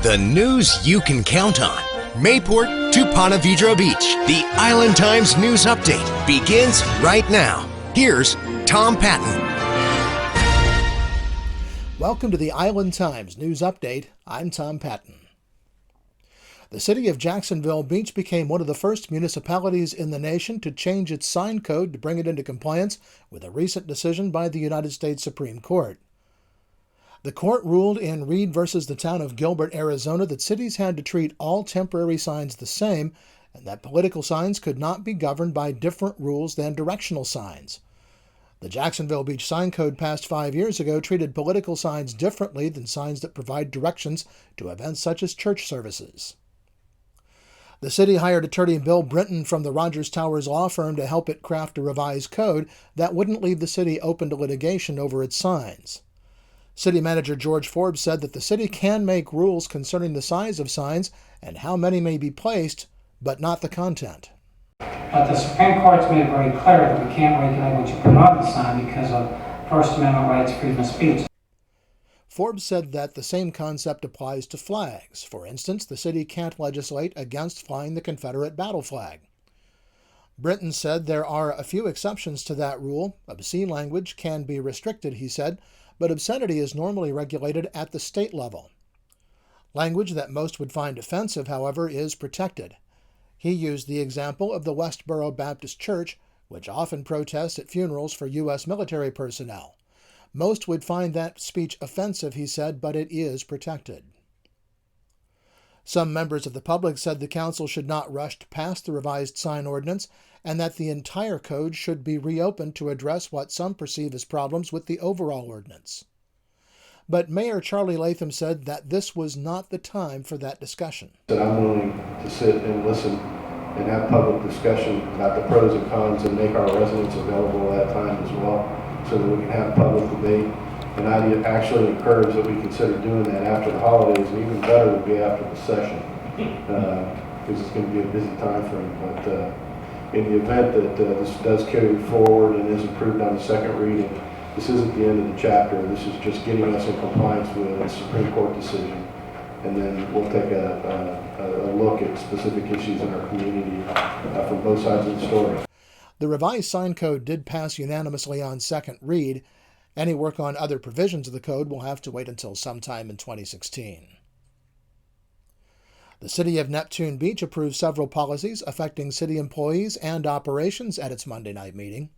The news you can count on. Mayport to Ponte Vedra Beach. The Island Times News Update begins right now. Here's Tom Patton. Welcome to the Island Times News Update. I'm Tom Patton. The city of Jacksonville Beach became one of the first municipalities in the nation to change its sign code to bring it into compliance with a recent decision by the United States Supreme Court. The court ruled in Reed versus the town of Gilbert, Arizona, that cities had to treat all temporary signs the same and that political signs could not be governed by different rules than directional signs. The Jacksonville Beach Sign Code passed 5 years ago treated political signs differently than signs that provide directions to events such as church services. The city hired attorney Bill Brinton from the Rogers Towers law firm to help it craft a revised code that wouldn't leave the city open to litigation over its signs. City Manager George Forbes said that the city can make rules concerning the size of signs and how many may be placed, but not the content. But the Supreme Court's made it very clear that we can't regulate what you put on the sign because of First Amendment rights, freedom of speech. Forbes said that the same concept applies to flags. For instance, the city can't legislate against flying the Confederate battle flag. Brinton said there are a few exceptions to that rule. Obscene language can be restricted, he said, but obscenity is normally regulated at the state level. Language that most would find offensive, however, is protected. He used the example of the Westboro Baptist Church, which often protests at funerals for U.S. military personnel. Most would find that speech offensive, he said, but it is protected. Some members of the public said the council should not rush to pass the revised sign ordinance and that the entire code should be reopened to address what some perceive as problems with the overall ordinance. But Mayor Charlie Latham said that this was not the time for that discussion. I'm willing to sit and listen and have public discussion about the pros and cons and make our residents available at that time as well, so that we can have public debate. And I actually encourage that we consider doing that after the holidays, and even better would be after the session, because it's going to be a busy time frame. But in the event that this does carry forward and is approved on the second reading, this isn't the end of the chapter. This is just getting us in compliance with a Supreme Court decision. And then we'll take a look at specific issues in our community from both sides of the story. The revised sign code did pass unanimously on second read. Any work on other provisions of the code will have to wait until sometime in 2016. The City of Neptune Beach approved several policies affecting city employees and operations at its Monday night meeting.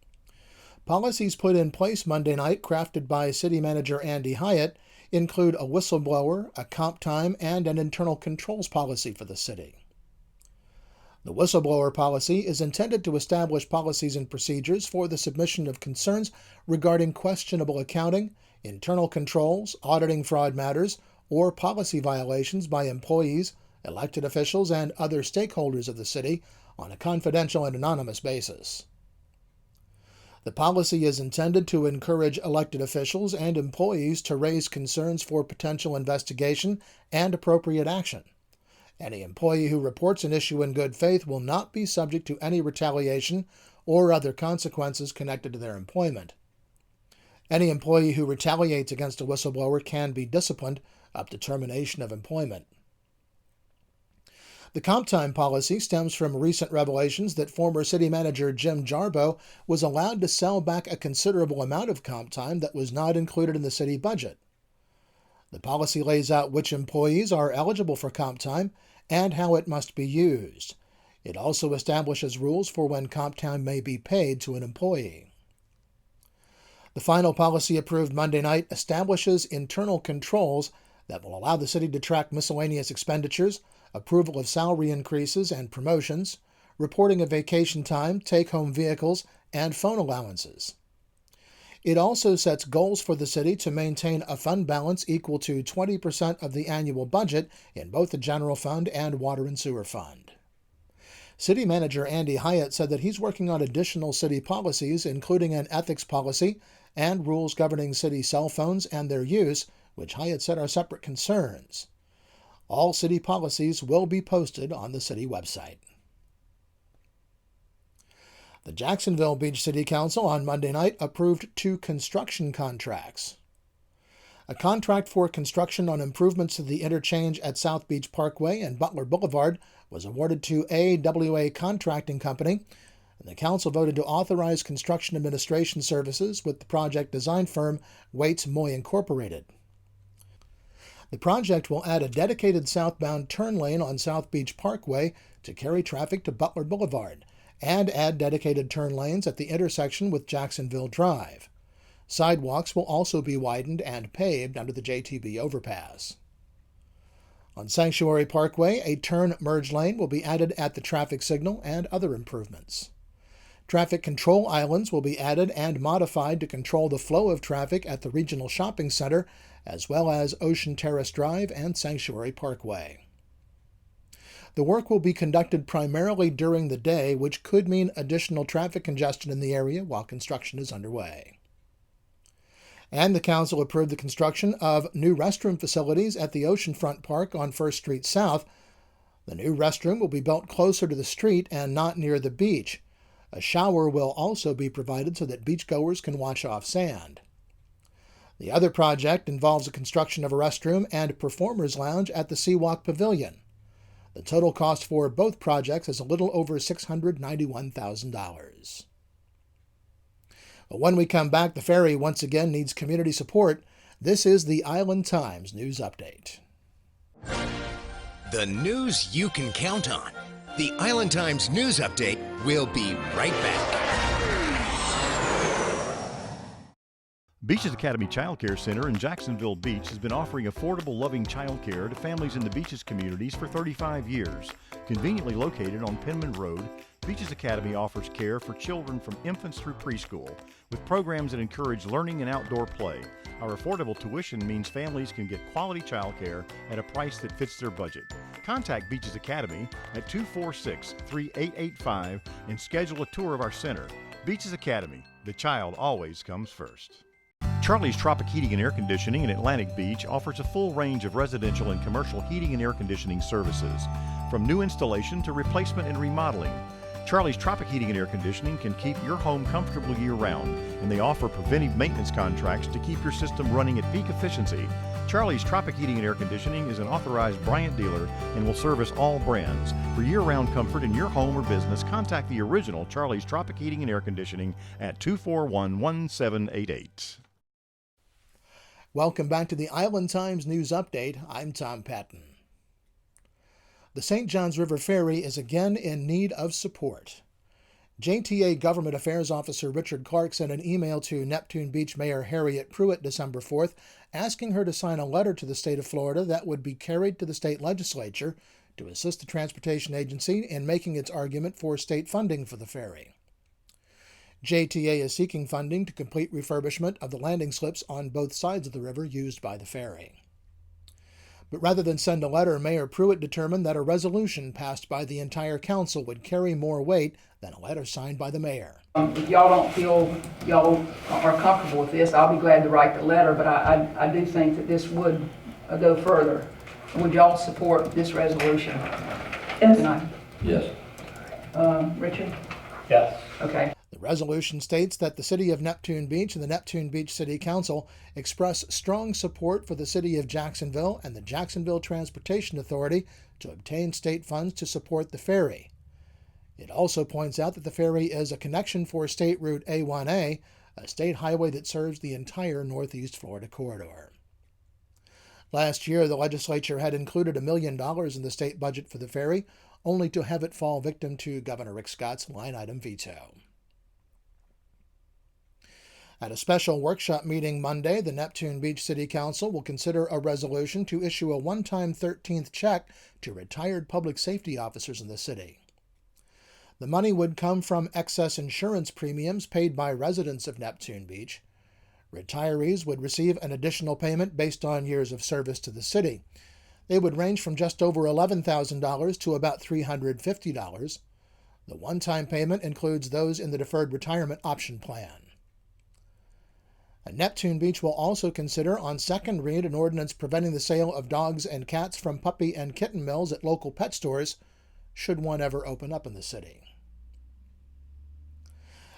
Policies put in place Monday night, crafted by City Manager Andy Hyatt, include a whistleblower, a comp time, and an internal controls policy for the city. The whistleblower policy is intended to establish policies and procedures for the submission of concerns regarding questionable accounting, internal controls, auditing fraud matters, or policy violations by employees, elected officials, and other stakeholders of the city on a confidential and anonymous basis. The policy is intended to encourage elected officials and employees to raise concerns for potential investigation and appropriate action. Any employee who reports an issue in good faith will not be subject to any retaliation or other consequences connected to their employment. Any employee who retaliates against a whistleblower can be disciplined up to termination of employment. The comp time policy stems from recent revelations that former city manager Jim Jarboe was allowed to sell back a considerable amount of comp time that was not included in the city budget. The policy lays out which employees are eligible for comp time and how it must be used. It also establishes rules for when comp time may be paid to an employee. The final policy approved Monday night establishes internal controls that will allow the city to track miscellaneous expenditures, approval of salary increases and promotions, reporting of vacation time, take-home vehicles, and phone allowances. It also sets goals for the city to maintain a fund balance equal to 20% of the annual budget in both the general fund and water and sewer fund. City Manager Andy Hyatt said that he's working on additional city policies, including an ethics policy and rules governing city cell phones and their use, which Hyatt said are separate concerns. All city policies will be posted on the city website. The Jacksonville Beach City Council on Monday night approved 2 construction contracts. A contract for construction on improvements to the interchange at South Beach Parkway and Butler Boulevard was awarded to AWA Contracting Company, and the council voted to authorize construction administration services with the project design firm Waits Moy Incorporated. The project will add a dedicated southbound turn lane on South Beach Parkway to carry traffic to Butler Boulevard and add dedicated turn lanes at the intersection with Jacksonville Drive. Sidewalks will also be widened and paved under the JTB overpass. On Sanctuary Parkway, a turn merge lane will be added at the traffic signal and other improvements. Traffic control islands will be added and modified to control the flow of traffic at the Regional Shopping Center, as well as Ocean Terrace Drive and Sanctuary Parkway. The work will be conducted primarily during the day, which could mean additional traffic congestion in the area while construction is underway. And the council approved the construction of new restroom facilities at the Oceanfront Park on 1st Street South. The new restroom will be built closer to the street and not near the beach. A shower will also be provided so that beachgoers can wash off sand. The other project involves the construction of a restroom and performers lounge at the Seawalk Pavilion. The total cost for both projects is a little over $691,000. But when we come back, the ferry once again needs community support. This is the Island Times News Update. The news you can count on. The Island Times News Update will be right back. Beaches Academy Child Care Center in Jacksonville Beach has been offering affordable, loving child care to families in the Beaches communities for 35 years. Conveniently located on Penman Road, Beaches Academy offers care for children from infants through preschool, with programs that encourage learning and outdoor play. Our affordable tuition means families can get quality child care at a price that fits their budget. Contact Beaches Academy at 246-3885 and schedule a tour of our center. Beaches Academy, the child always comes first. Charlie's Tropic Heating and Air Conditioning in Atlantic Beach offers a full range of residential and commercial heating and air conditioning services, from new installation to replacement and remodeling. Charlie's Tropic Heating and Air Conditioning can keep your home comfortable year-round, and they offer preventive maintenance contracts to keep your system running at peak efficiency. Charlie's Tropic Heating and Air Conditioning is an authorized Bryant dealer and will service all brands. For year-round comfort in your home or business, contact the original Charlie's Tropic Heating and Air Conditioning at 241-1788. Welcome back to the Island Times News Update. I'm Tom Patton. The St. Johns River Ferry is again in need of support. JTA Government Affairs Officer Richard Clark sent an email to Neptune Beach Mayor Harriet Pruitt December 4th, asking her to sign a letter to the state of Florida that would be carried to the state legislature to assist the transportation agency in making its argument for state funding for the ferry. JTA is seeking funding to complete refurbishment of the landing slips on both sides of the river used by the ferry. But rather than send a letter, Mayor Pruitt determined that a resolution passed by the entire council would carry more weight than a letter signed by the mayor. If y'all don't feel y'all are comfortable with this, I'll be glad to write the letter, but I do think that this would go further. Would y'all support this resolution? Yes. Tonight? Yes. Richard? Yes. Okay. The resolution states that the City of Neptune Beach and the Neptune Beach City Council express strong support for the City of Jacksonville and the Jacksonville Transportation Authority to obtain state funds to support the ferry. It also points out that the ferry is a connection for State Route A1A, a state highway that serves the entire Northeast Florida corridor. Last year, the legislature had included $1 million in the state budget for the ferry, only to have it fall victim to Governor Rick Scott's line-item veto. At a special workshop meeting Monday, the Neptune Beach City Council will consider a resolution to issue a one-time 13th check to retired public safety officers in the city. The money would come from excess insurance premiums paid by residents of Neptune Beach. Retirees would receive an additional payment based on years of service to the city. They would range from just over $11,000 to about $350. The one-time payment includes those in the Deferred Retirement Option Plan. Neptune Beach will also consider on second read an ordinance preventing the sale of dogs and cats from puppy and kitten mills at local pet stores, should one ever open up in the city.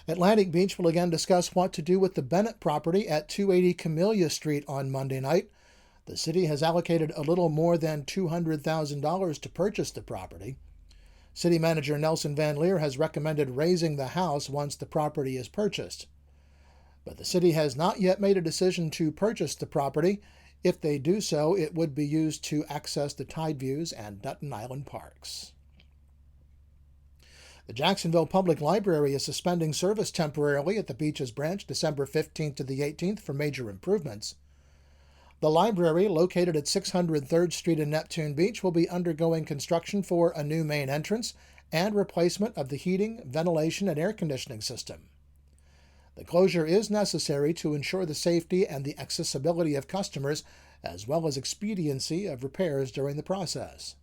Atlantic Beach will again discuss what to do with the Bennett property at 280 Camellia Street on Monday night. The city has allocated a little more than $200,000 to purchase the property. City Manager Nelson Van Leer has recommended raising the house once the property is purchased. But the city has not yet made a decision to purchase the property. If they do so, it would be used to access the Tide Views and Dutton Island parks. The Jacksonville Public Library is suspending service temporarily at the Beaches branch December 15th to the 18th for major improvements. The library, located at 600 3rd Street in Neptune Beach, will be undergoing construction for a new main entrance and replacement of the heating, ventilation, and air conditioning system. The closure is necessary to ensure the safety and the accessibility of customers, as well as expediency of repairs during the process.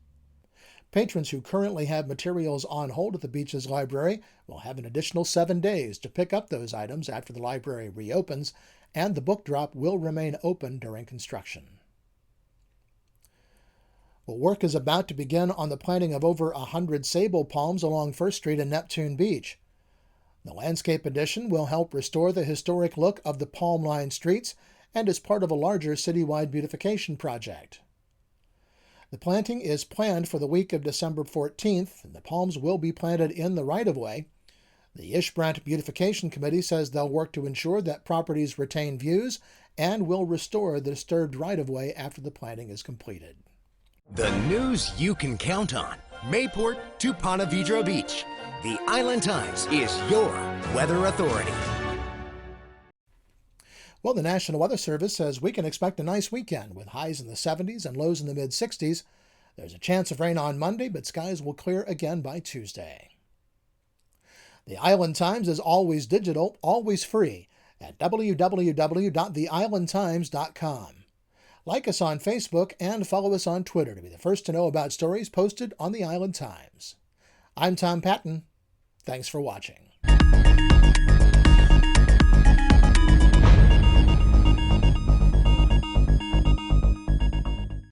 Patrons who currently have materials on hold at the Beaches Library will have an additional 7 days to pick up those items after the library reopens, and the book drop will remain open during construction. Well, work is about to begin on the planting of over 100 sable palms along 1st Street in Neptune Beach. The landscape addition will help restore the historic look of the palm-lined streets and is part of a larger citywide beautification project. The planting is planned for the week of December 14th, and the palms will be planted in the right-of-way. The Ishbrandt Beautification Committee says they'll work to ensure that properties retain views and will restore the disturbed right-of-way after the planting is completed. The news you can count on. Mayport to Ponte Vedra Beach. The Island Times is your weather authority. Well, the National Weather Service says we can expect a nice weekend with highs in the 70s and lows in the mid-60s. There's a chance of rain on Monday, but skies will clear again by Tuesday. The Island Times is always digital, always free at www.theislandtimes.com. Like us on Facebook and follow us on Twitter to be the first to know about stories posted on the Island Times. I'm Tom Patton. Thanks for watching.